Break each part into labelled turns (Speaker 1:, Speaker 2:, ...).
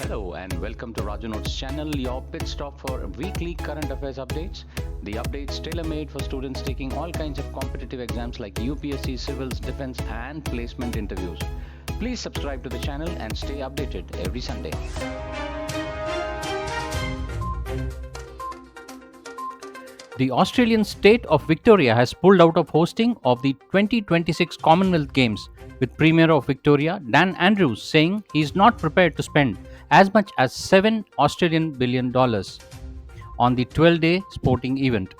Speaker 1: Hello and welcome to Raju Notes channel, your pit stop for weekly current affairs updates. The updates tailor-made for students taking all kinds of competitive exams like UPSC, civils, defense and placement interviews. Please subscribe to the channel and stay updated every Sunday. The Australian state of Victoria has pulled out of hosting of the 2026 Commonwealth Games, with Premier of Victoria Dan Andrews saying he is not prepared to spend as much as $7 Australian billion on the 12-day sporting event.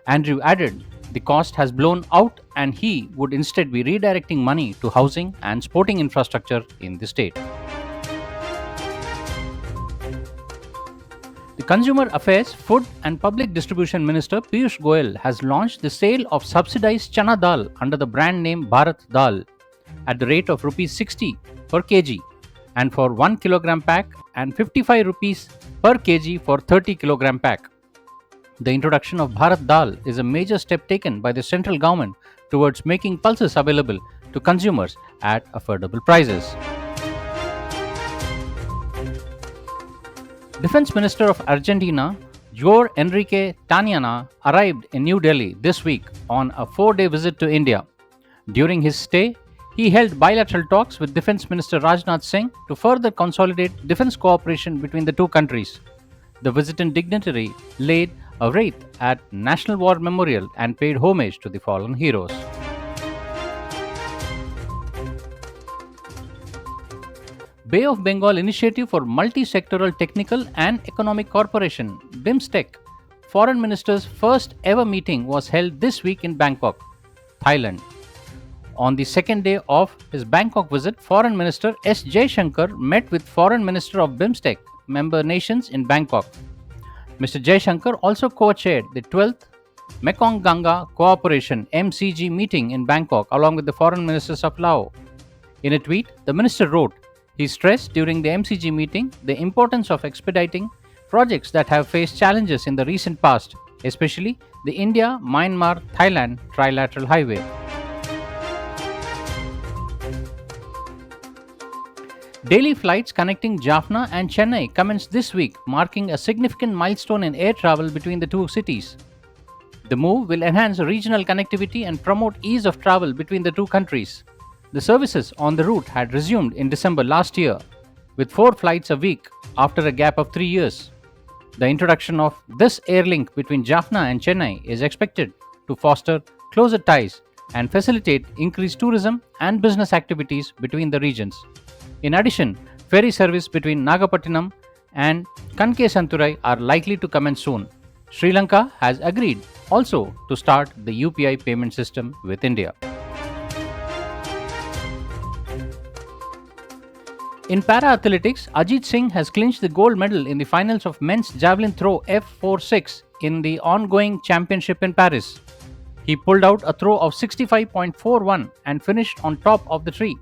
Speaker 1: Andrew added the cost has blown out and he would instead be redirecting money to housing and sporting infrastructure in the state. The Consumer Affairs, Food and Public Distribution Minister Piyush Goyal has launched the sale of subsidized chana dal under the brand name Bharat Dal at the rate of Rs 60 per kg and for 1 kilogram pack and 55 rupees per kg for 30 kilogram pack. The introduction of Bharat Dal is a major step taken by the central government towards making pulses available to consumers at affordable prices. Defense Minister of Argentina, Jorge Enrique Taniana, arrived in New Delhi this week on a 4-day visit to India. During his stay, he held bilateral talks with Defense Minister Rajnath Singh to further consolidate defense cooperation between the two countries. The visiting dignitary laid a wreath at National War Memorial and paid homage to the fallen heroes. Bay of Bengal Initiative for Multi-Sectoral Technical and Economic Cooperation, BIMSTEC, Foreign Minister's first ever meeting was held this week in Bangkok, Thailand. On the second day of his Bangkok visit, Foreign Minister S. Jaishankar met with Foreign Minister of BIMSTEC member nations in Bangkok. Mr. Jaishankar also co-chaired the 12th Mekong Ganga Cooperation MCG meeting in Bangkok along with the Foreign Ministers of Laos. In a tweet, the minister wrote, he stressed during the MCG meeting the importance of expediting projects that have faced challenges in the recent past, especially the India-Myanmar-Thailand trilateral highway. Daily flights connecting Jaffna and Chennai commenced this week, marking a significant milestone in air travel between the two cities. The move will enhance regional connectivity and promote ease of travel between the two countries. The services on the route had resumed in December last year, with 4 flights a week after a gap of 3 years. The introduction of this air link between Jaffna and Chennai is expected to foster closer ties and facilitate increased tourism and business activities between the regions. In addition, ferry service between Nagapattinam and Kanke-Santurai are likely to commence soon. Sri Lanka has agreed also to start the UPI payment system with India. In para-athletics, Ajit Singh has clinched the gold medal in the finals of men's javelin throw F46 in the ongoing championship in Paris. He pulled out a throw of 65.41 and finished on top of the tree.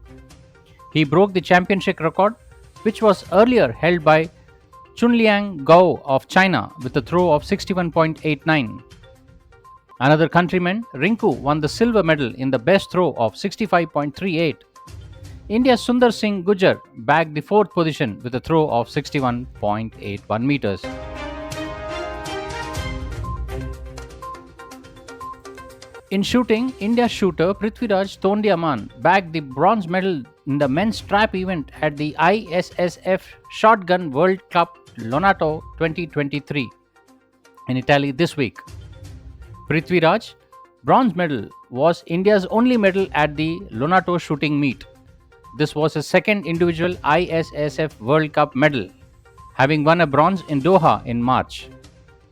Speaker 1: He broke the championship record, which was earlier held by Chunliang Gao of China with a throw of 61.89. Another countryman, Rinku, won the silver medal in the best throw of 65.38. India's Sundar Singh Gujjar bagged the 4th position with a throw of 61.81 meters. In shooting, India's shooter Prithviraj Tondiaman bagged the bronze medal in the men's trap event at the ISSF Shotgun World Cup Lonato 2023 in Italy this week. Prithviraj bronze medal was India's only medal at the Lonato shooting meet. This was his second individual ISSF World Cup medal, having won a bronze in Doha in March.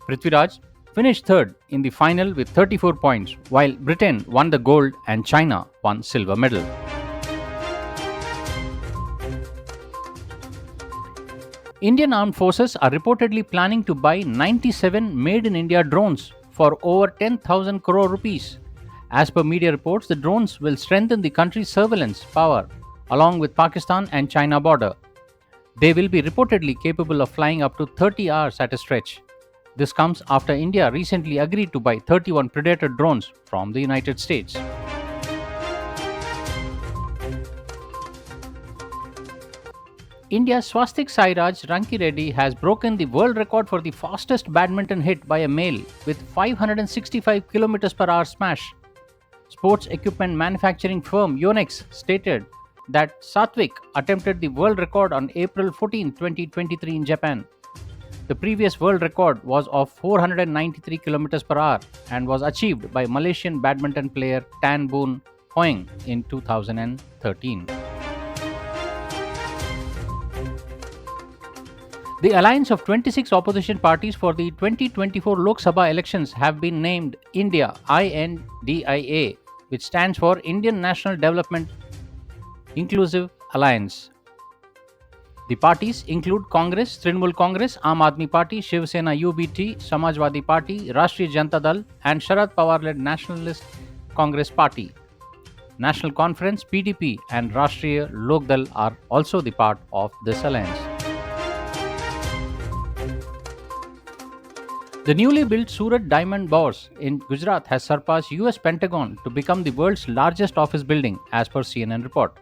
Speaker 1: Prithviraj finished third in the final with 34 points, while Britain won the gold and China won silver medal. Indian Armed Forces are reportedly planning to buy 97 made-in-India drones for over 10,000 crore rupees. As per media reports, the drones will strengthen the country's surveillance power along with Pakistan and China border. They will be reportedly capable of flying up to 30 hours at a stretch. This comes after India recently agreed to buy 31 Predator drones from the United States. India's Swastik Sairaj Rankireddy has broken the world record for the fastest badminton hit by a male with 565 km per hour smash. Sports equipment manufacturing firm Yonex stated that Satvik attempted the world record on April 14, 2023 in Japan. The previous world record was of 493 km per hour and was achieved by Malaysian badminton player Tan Boon Hoeng in 2013. The alliance of 26 opposition parties for the 2024 Lok Sabha elections have been named India INDIA, which stands for Indian National Development Inclusive Alliance. The parties include Congress, Trinamool Congress, Aam Aadmi Party, Shiv Sena UBT, Samajwadi Party, Rashtriya Janata Dal, and Sharad Pawar-led Nationalist Congress Party. National Conference, PDP, and Rashtriya Lok Dal are also the part of this alliance. The newly built Surat Diamond Bourse in Gujarat has surpassed US Pentagon to become the world's largest office building, as per CNN report.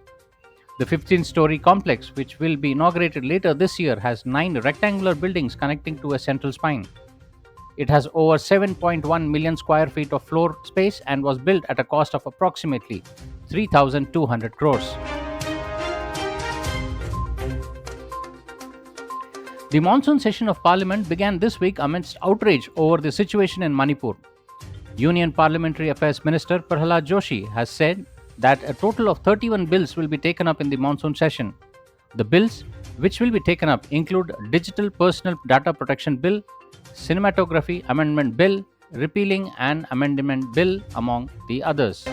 Speaker 1: The 15-story complex, which will be inaugurated later this year, has 9 rectangular buildings connecting to a central spine. It has over 7.1 million square feet of floor space and was built at a cost of approximately 3,200 crores. The monsoon session of Parliament began this week amidst outrage over the situation in Manipur. Union Parliamentary Affairs Minister Prahalad Joshi has said that a total of 31 bills will be taken up in the monsoon session. The bills which will be taken up include Digital Personal Data Protection Bill, Cinematography Amendment Bill, Repealing an Amendment Bill, among the others.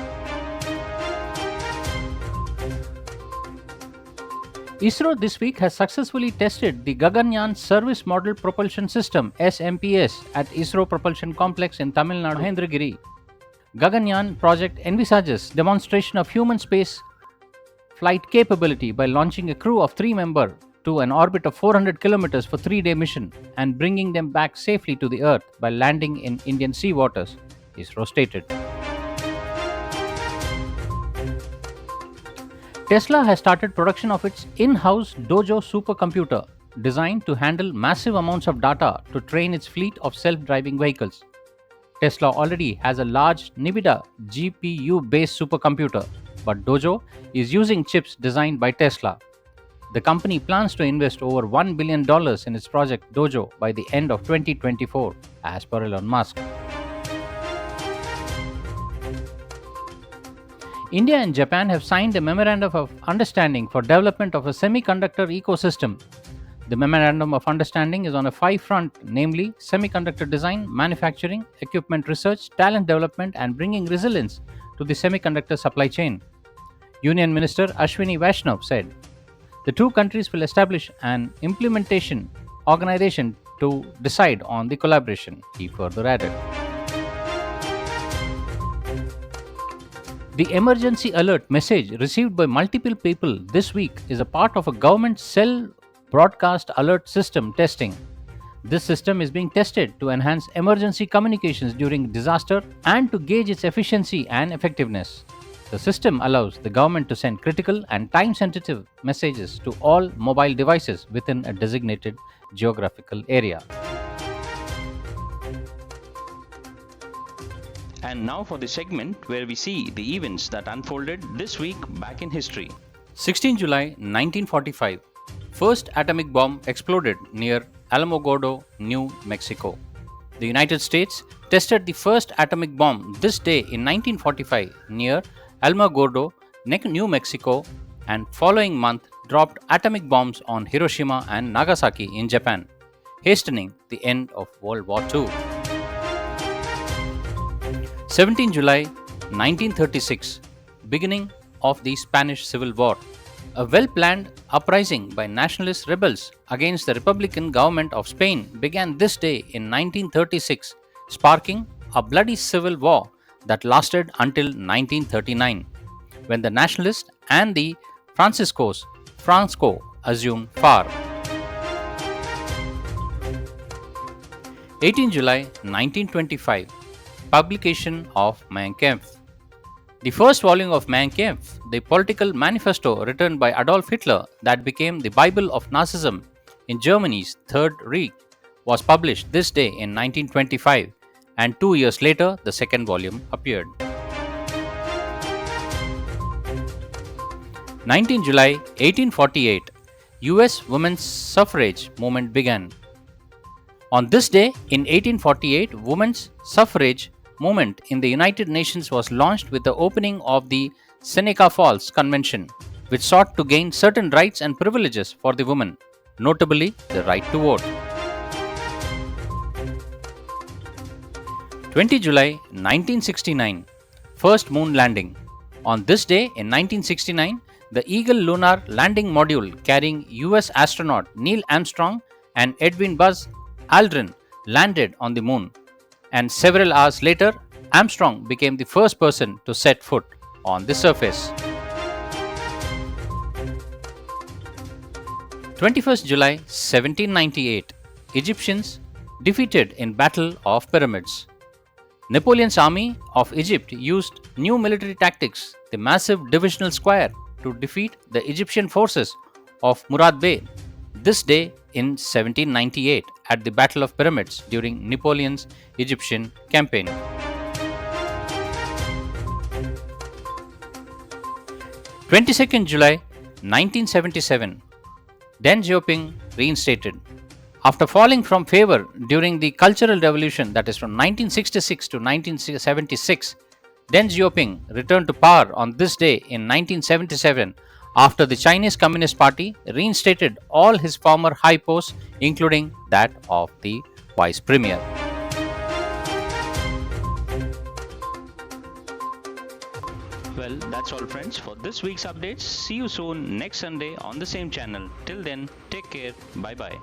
Speaker 1: ISRO this week has successfully tested the Gaganyaan Service Model Propulsion System SMPS at ISRO Propulsion Complex in Tamil Nadu, Mahendragiri. Gaganyaan project envisages demonstration of human space flight capability by launching a crew of 3 members to an orbit of 400 kilometers for 3-day mission and bringing them back safely to the Earth by landing in Indian sea waters, ISRO stated. Tesla has started production of its in-house Dojo supercomputer, designed to handle massive amounts of data to train its fleet of self-driving vehicles. Tesla already has a large NVIDIA GPU-based supercomputer, but Dojo is using chips designed by Tesla. The company plans to invest over $1 billion in its project Dojo by the end of 2024, as per Elon Musk. India and Japan have signed a memorandum of understanding for development of a semiconductor ecosystem. The memorandum of understanding is on a 5-front, namely semiconductor design, manufacturing, equipment research, talent development, and bringing resilience to the semiconductor supply chain. Union Minister Ashwini Vaishnaw said, "The two countries will establish an implementation organization to decide on the collaboration," he further added. The emergency alert message received by multiple people this week is a part of a government cell broadcast alert system testing. This system is being tested to enhance emergency communications during disaster and to gauge its efficiency and effectiveness. The system allows the government to send critical and time-sensitive messages to all mobile devices within a designated geographical area.
Speaker 2: And now for the segment where we see the events that unfolded this week back in history.
Speaker 1: 16 July 1945. First atomic bomb exploded near Alamogordo, New Mexico. The United States tested the first atomic bomb this day in 1945 near Alamogordo, New Mexico, and following month dropped atomic bombs on Hiroshima and Nagasaki in Japan, hastening the end of World War II. 17 July 1936, beginning of the Spanish Civil War. A well-planned uprising by nationalist rebels against the Republican government of Spain began this day in 1936, sparking a bloody civil war that lasted until 1939, when the nationalists and the Franco assumed power. 18 July 1925, publication of Mein Kampf. The first volume of Mein Kampf, the political manifesto written by Adolf Hitler that became the Bible of Nazism in Germany's Third Reich, was published this day in 1925, and 2 years later the second volume appeared. 19 July 1848, US women's suffrage movement began. On this day in 1848, women's suffrage movement in the United Nations was launched with the opening of the Seneca Falls Convention, which sought to gain certain rights and privileges for the women, notably the right to vote. 20 July 1969, first moon landing. On this day in 1969, the Eagle lunar landing module carrying US astronaut Neil Armstrong and Edwin Buzz Aldrin landed on the moon, and several hours later, Armstrong became the first person to set foot on the surface. 21st July 1798, Egyptians defeated in Battle of Pyramids. Napoleon's army of Egypt used new military tactics, the massive divisional square, to defeat the Egyptian forces of Murad Bey this day in 1798 at the Battle of Pyramids during Napoleon's Egyptian campaign. 22nd July 1977, Deng Xiaoping reinstated. After falling from favor during the Cultural Revolution, that is from 1966 to 1976, Deng Xiaoping returned to power on this day in 1977 after the Chinese Communist Party reinstated all his former high posts, including that of the Vice Premier.
Speaker 2: Well, that's all, friends, for this week's updates. See you soon next Sunday on the same channel. Till then, take care. Bye bye.